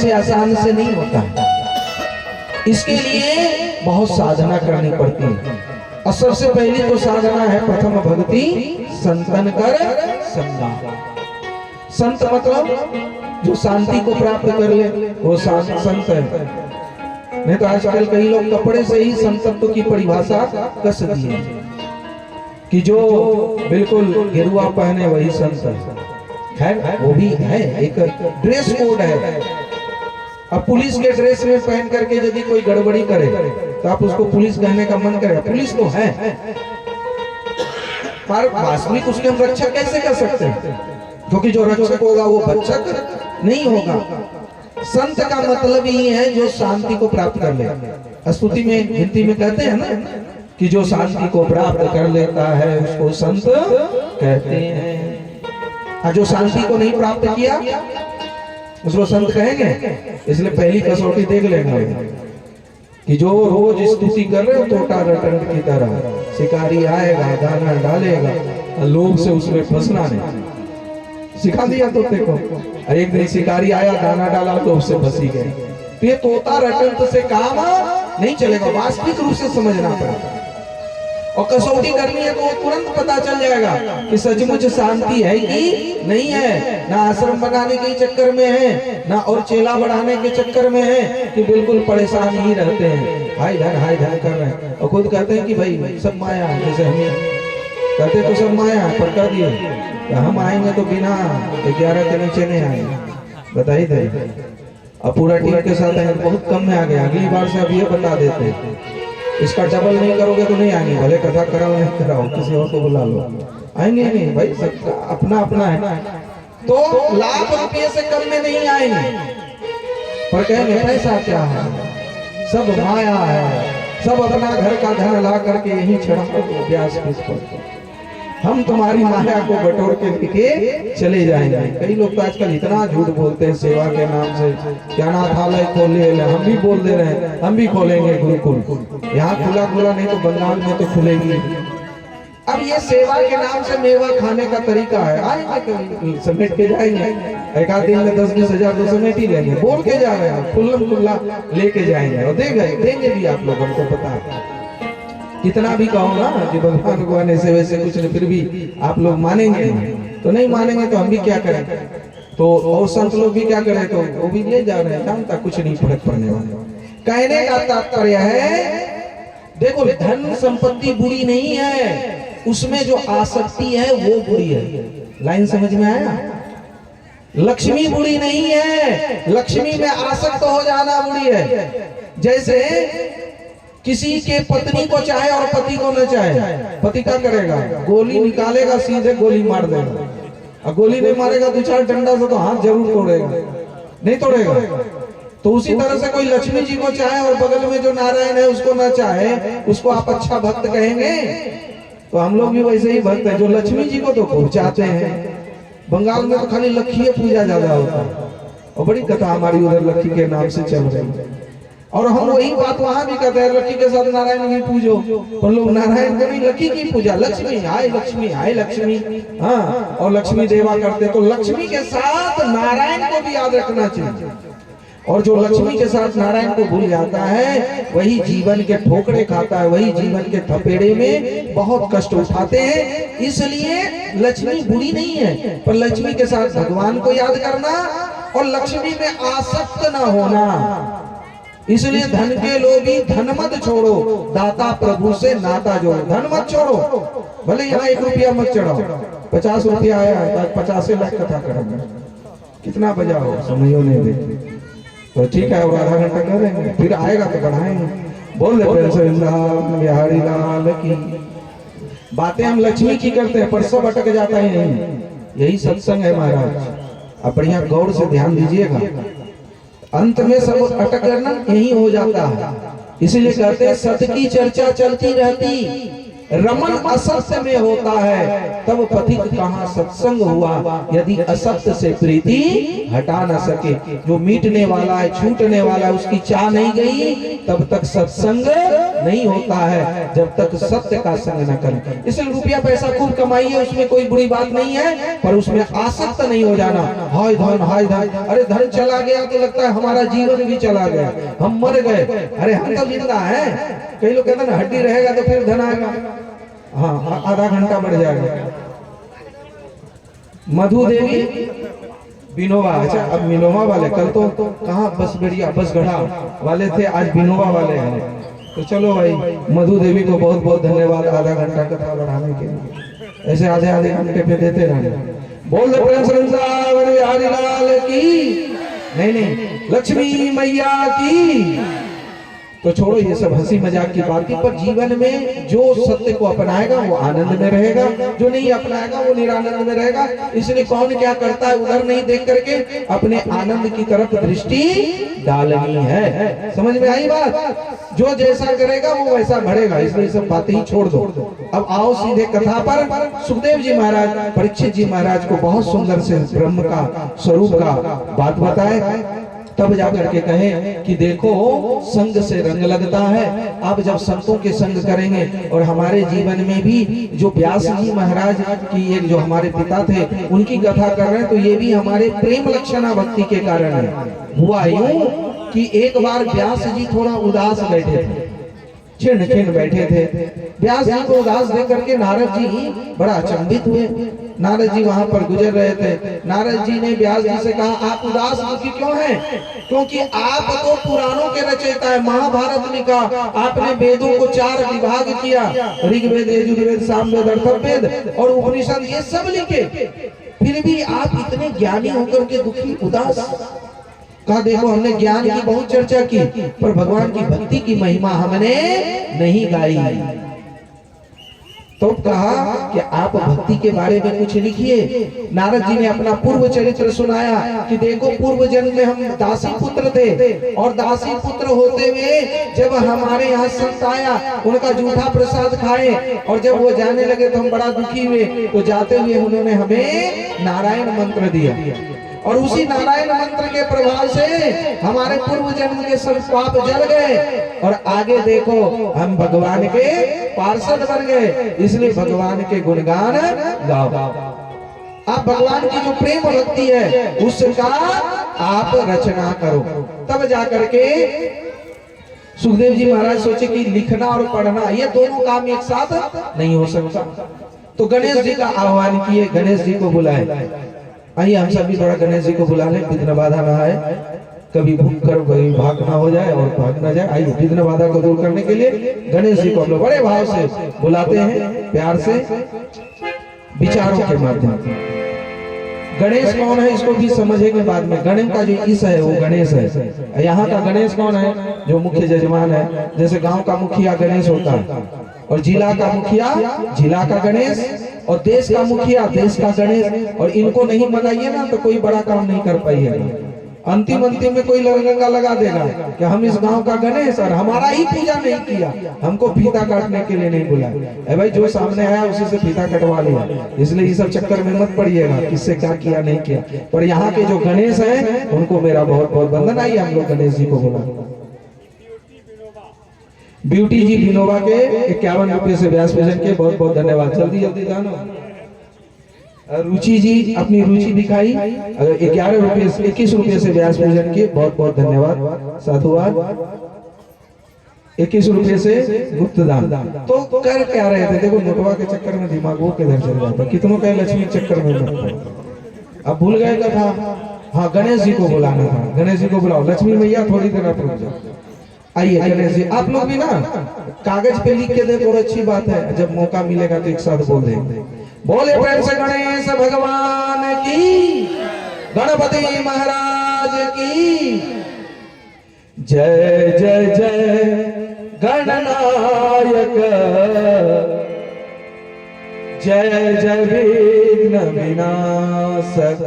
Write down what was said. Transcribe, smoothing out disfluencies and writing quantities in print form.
ऐसे आसान से नहीं होता है। इसके लिए बहुत साधना करनी पड़ती है। और सबसे पहली तो साधना है प्रथम भक्ति संतन कर संगा। संत मतलब जो शांति को प्राप्त कर ले वो संत है। नहीं तो आजकल कई लोग कपड़े से ही संतत्व की परिभाषा कस दी है कि जो बिल्कुल गेरुआ पहने वही संत है। वो भी है, एक ड्रेस कोड है। अब पुलिस के ड्रेस में पहन करके यदि कोई गड़बड़ी करे तो आप उसको पुलिस कहने का मन करेगा। पुलिस तो है पर वास्तविक उसके हम रक्षा कैसे कर सकते हैं? क्योंकि जो रक्षक होगा वो भक्षक नहीं होगा। संत का मतलब ही है जो शांति को प्राप्त कर ले। स्तुति में हिंदी में कहते हैं ना कि जो शांति को प्राप्त कर लेता है उसको संत कहते हैं। जो शांति को नहीं प्राप्त किया उसको संत कहेंगे? इसलिए पहली कसौटी देख लेंगे कि जो रोज स्तुति कर रहे हो तोता रटन की तरह, शिकारी आएगा दाना डालेगा, लोग से उसमें फंसना नहीं। सिखा दिया तोते को। एक दिन शिकारी आया दाना डाला लोग से फंसी गए। तो ये तोता रटन से काम नहीं चलेगा, वास्तविक रूप से समझना पड़ेगा। और कसौटी करनी है तो तुरंत पता चल जाएगा कि सचमुच शांति है कि नहीं है। ना आश्रम बनाने के चक्कर में है, ना और चेला बढ़ाने के चक्कर में है कि बिल्कुल परेशान ही रहते हैं, हाय धन कर रहे हैं। और खुद कहते हैं कि भाई सब माया है। जैसे हम कहते तो सब माया पर कर दिए तो हम आएंगे तो बिना 11 के नीचे नहीं आएंगे। बताइए थे अब पूरा टीम के साथ आएंगे, बहुत कम में आ गया। अगली बार से अब ये बता देते इसका डबल नहीं करोगे तो नहीं आएंगे। भले कथा कराओ नहीं कराओ, किसी और को बुला लो, आएंगे नहीं भाई। सबका अपना अपना है। तो लाख रुपये से कम में नहीं आएंगे। पर कहेंगे पैसा क्या है, सब माया है, सब अपना घर का धन ला करके यही चढ़ा दो ब्याज फीस पर, हम तुम्हारी माया को बटोर के लेके चले जाएंगे। कई लोग तो आजकल इतना झूठ बोलते हैं सेवा के नाम से, क्या अनाथालय खोले, हम भी बोल दे रहे हैं हम भी खोलेंगे गुरुकुल। यहाँ खुला नहीं तो बंगाल में तो खुलेगी। अब ये सेवा के नाम से मेवा खाने का तरीका है। आएंगे समेट के जाएंगे, एक आध दिन में 10-20 हजार तो समेट ही लेंगे। बोल के जा रहे हैं खुल्लम खुल्ला लेके जाएंगे और देंगे भी आप लोगों को पता है। कितना भी कहो ना कि भगवान को आने से वैसे कुछ नहीं, फिर भी आप लोग मानेंगे तो नहीं मानेंगे तो हम भी क्या करें। तो और संत लोग भी क्या करें, तो वो भी ले जा रहे हैं, जानता कुछ नहीं फर्क पड़ने वाला। कहने का तात्पर्य है देखो धन संपत्ति बुरी नहीं है, उसमें जो आसक्ति है वो बुरी है। लाइन समझ में आया? लक्ष्मी बुरी नहीं है, लक्ष्मी में आसक्त हो जाना बुरी है। जैसे किसी के पत्नी को चाहे और पति को न चाहे, पति क्या करेगा, गोली निकालेगा सीधे गोली मार देगा। और गोली नहीं मारेगा 2-4 डंडा से तो हाथ जरूर तोड़ेगा, नहीं तोड़ेगा। तो उसी तरह से कोई लक्ष्मी जी को चाहे और बगल में जो नारायण है उसको न चाहे, उसको आप अच्छा भक्त कहेंगे? तो हम लोग भी वैसे ही भक्त है जो लक्ष्मी जी को तो खूब चाहते हैं। बंगाल में तो खाली लक्ष्मी पूजा ज्यादा होता है और बड़ी कथा हमारी उधर लक्ष्मी के नाम से चल रही है। और हम वही बात वहां भी करते हैं, लक्ष्मी के साथ नारायण भी पूजो। पर लोग नारायण को नहीं, लक्ष्मी की पूजा, लक्ष्मी हाय लक्ष्मी, हाँ। और लक्ष्मी देवा करते, तो लक्ष्मी के साथ नारायण को भी याद रखना चाहिए। और जो लक्ष्मी के साथ नारायण को भूल जाता है वही जीवन के ठोकरे खाता है, वही जीवन के थपेड़े में बहुत कष्ट उठाते हैं। इसलिए लक्ष्मी बुरी नहीं है, पर लक्ष्मी के साथ भगवान को याद करना और लक्ष्मी में आसक्त न होना। इसलिए धन के लोभी धन मत छोड़ो, दाता प्रभु से नाता जोड़ो। धन मत छोड़ो, भले यहाँ 1 रुपया मत चढ़ाओ, 50 रुपया आया 50 लाख कथा करेंगे, कितना बजाओ समझो नहीं देते तो ठीक है, और आधा घंटा करेंगे, फिर आएगा तो बढ़ाएंगे। बोल दे बिहारी लाल की। बातें हम लक्ष्मी की करते हैं पर सब अटक जाता है यही। यही सत्संग है महाराज, आप बढ़िया गौर से ध्यान दीजिएगा। अंत में सब अटक करना यही हो जाता है। इसलिए कहते हैं सत की चर्चा चलती रहती रमन असत्य में होता है, तब पथिक कहाँ सत्संग हुआ। यदि असत्य से प्रीति हटा न सके, जो मीटने वाला है, छूटने वाला है, उसकी चाह नहीं गई, तब तक सत्संग नहीं होता है, जब तक सत्य का संग न करे। इसलिए रुपया पैसा खूब कमाइए, उसमें कोई बुरी बात नहीं है, पर उसमें आसक्त नहीं हो जाना। हाय धन, हाय धन, अरे धन चला गया तो लगता है हमारा जीवन भी चला गया, हम मर गए। अरे हम तो जिंदा है। कई लोग कहते हैं हड्डी रहेगा तो फिर धन आएगा। हाँ, आधा घंटा बढ़ जाएगा। मधु देवी बिनोवा, अच्छा अब बिनोवा वाले, कल तो कहाँ बस बढ़िया बस गढ़ा वाले थे, आज बिनोवा वाले हैं। तो चलो भाई, मधु देवी को बहुत बहुत धन्यवाद आधा घंटा कथा बढ़ाने के लिए। ऐसे आधे आधे घंटे पे देते रहने। बोल दे प्रेम से बिहारी लाल की, नहीं लक्ष्मी मैया की। तो छोड़ो ये सब हंसी मजाक की बातें, पर जीवन में जो सत्य को अपनाएगा वो आनंद में रहेगा, जो नहीं अपनाएगा वो निरानंद में रहेगा। इसलिए कौन क्या करता है उधर नहीं देख करके अपने आनंद की तरफ दृष्टि डालनी है। समझ में आई बात? जो जैसा करेगा वो वैसा बढ़ेगा। इसलिए सब बातें ही छोड़ दो। अब आओ सीधे कथा पर। सुखदेव जी महाराज परीक्षित जी महाराज को बहुत सुंदर से ब्रह्म का स्वरूप का बात बताए, तब जाकर के कहे कि देखो संग से रंग लगता है। आप जब संतों के संग करेंगे, और हमारे जीवन में भी जो व्यास जी महाराज की एक जो हमारे पिता थे उनकी कथा कर रहे हैं, तो ये भी हमारे प्रेम लक्षणा भक्ति के कारण है। हुआ यूं कि एक बार व्यास जी थोड़ा उदास बैठे थे, छिन्न खिन्न बैठे थे। व्यास जी को उदास देख करके नारद जी बड़ा अचंभित हुए। नारद जी वहां पर गुजर रहे थे। नारद जी ने व्यास जी से कहा, आप उदास दुखी क्यों हैं? क्योंकि आप तो पुराणों के रचयिता है, महाभारत लिखा, आपने वेदों को 4 विभाग किया, ऋग्वेद, यजुर्वेद, सामवेद, अथर्ववेद और उपनिषद, ये सब लिखे, फिर भी आप इतने ज्ञानी होकर के दुखी उदास। कहा देखो हमने ज्ञान की बहुत चर्चा की, पर भगवान की भक्ति की महिमा हमने नहीं गाई। तो कहा कि आप भक्ति के बारे में कुछ लिखिए। नारद जी ने अपना पूर्व चरित्र सुनाया कि देखो पूर्व जन्म में हम दासी पुत्र थे, और दासी पुत्र होते हुए जब हमारे यहाँ संत आया, उनका जूठा प्रसाद खाए, और जब वो जाने लगे तो हम बड़ा दुखी हुए। तो जाते हुए उन्होंने हमें नारायण मंत्र दिया, और उसी नारायण मंत्र के प्रभाव से हमारे पूर्व जन्म के सब पाप जल गए, और आगे देखो हम भगवान के पार्षद बन गए। इसलिए भगवान के गुणगान गाओ। आप भगवान की जो प्रेम भक्ति है उसका आप रचना करो। तब जाकर के सुखदेव जी महाराज सोचे कि लिखना और पढ़ना ये दोनों काम एक साथ नहीं हो सकता। तो गणेश जी का आह्वान किए, गणेश जी को बुलाए। आइए हम सभी थोड़ा गणेश जी को बुला लें, विघ्न बाधा ना आए, कभी भूख कर कभी भाग ना हो जाए और भाग ना जाए। आइए विघ्न बाधा को दूर करने के लिए गणेश जी को हम लोग बड़े भाव से बुलाते हैं, प्यार से, विचारों के माध्यम से। गणेश कौन है इसको भी समझेंगे बाद में। गणेश का जो ईश है वो गणेश है। यहाँ का गणेश कौन है? जो मुख्य जजमान है। जैसे गांव का मुखिया गणेश होता है, और जिला का मुखिया जिला का गणेश, और देश का मुखिया देश का गणेश। और इनको नहीं मनाइए ना तो कोई बड़ा काम नहीं कर पाइएगा। अंतिम में कोई लड़का लगा देगा कि हम इस गांव का गणेश, और हमारा ही पूजा नहीं किया, हमको फीता काटने के लिए नहीं बुलाया। भाई जो सामने आया उसी से फीता कटवा लिया। इसलिए ये सब चक्कर में मत पड़िएगा किससे क्या किया नहीं किया। पर यहाँ के जो गणेश हैं उनको मेरा बहुत बहुत वंदन। आइए हम लोग गणेश जी को बुला। ब्यूटी जी बिनोवा के 51 रुपये से व्यास पूजन के बहुत बहुत धन्यवाद। जल्दी जल्दी जानो। रुचि जी अपनी रुचि दिखाई 11 रुपये 21 रुपये से व्यास पूजन के बहुत बहुत धन्यवाद। साधुवाद। 21 रुपये से गुप्त दान। तो कर क्या रहे थे? देखो नोटवा के चक्कर में दिमाग वो किधर चल जाता। कितनों का लक्ष्मी चक्कर में अब भूल गए का था। हाँ गणेश जी को बुलाना था। गणेश जी को बुलाओ। लक्ष्मी मैया थोड़ी देर आप रुक जाओ। आइए गणेश जी आप लोग भी ना कागज पे लिख के दे तो अच्छी बात है। जब मौका मिलेगा तो एक साथ बोल देंगे। बोले प्रेम से गणेश भगवान की, गणपति महाराज की जय जय जय गणनायक, जय जय विघ्न विनाशक।